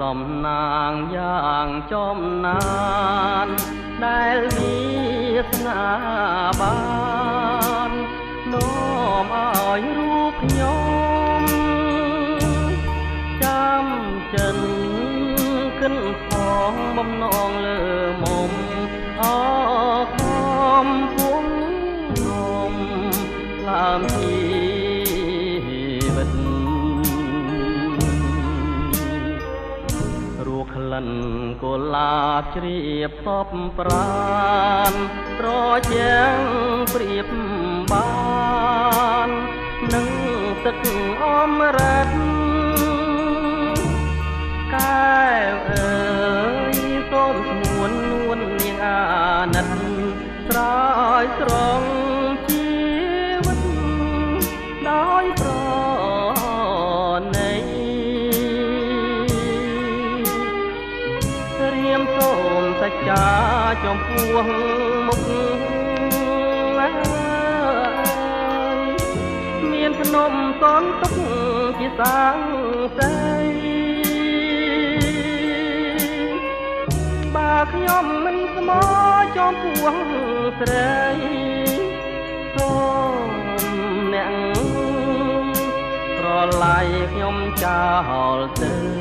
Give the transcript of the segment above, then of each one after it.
សំណាងយ៉ាងចំណានដែលវាសនាបាននាំឲ្យរូបខ្ញុំចាំចិនកិនផងបំណងលើមុំអខំពុំនំឡាមជីវិតក្លិនកុលាបជ្រាបសពប្រានប្រជាងព្រៀបបាននឹងទឹកអមរិតកែវអើយសូមស្ងួននួននាងអាណិតស្រោចស្រង់ជីវិតដោយប្រណីសូមសច្ចាចំពោះមុខមានភ្នំសនទុកជាសាងសីបើខ្ញុំមិនស្មោចំពោះស្រីសូមអ្នកប្រឡាយខ្ញុំចោលទៅ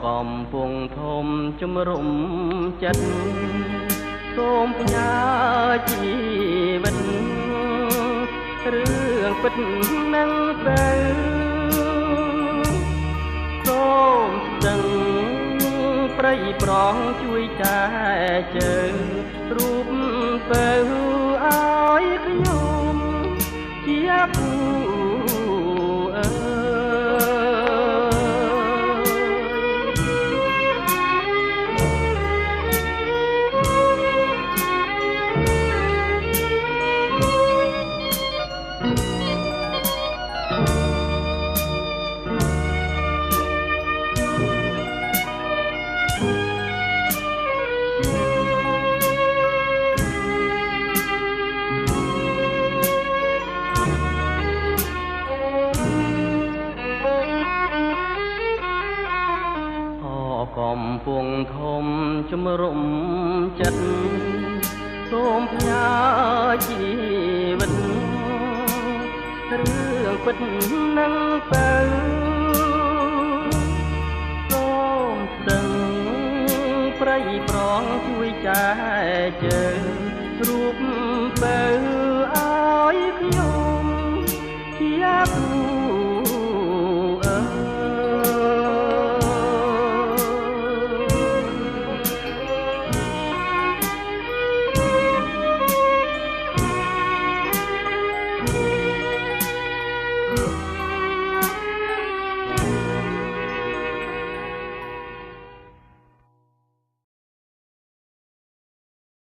កំពុងធំជំរុំចិត្តសូមផ្ញើជីវិតរឿងពិតនឹងទៅសូមស្ទឹងព្រៃប្រងជួយចែជើងរូបទៅឲ្យខ្ញុំជាគូកំពុងធំជំរុំចិត្តសូមផ្ញើជីវិតរឿងពិតនឹងទៅសូមស្ទឹងព្រៃប្រងជួយចែជើងរូប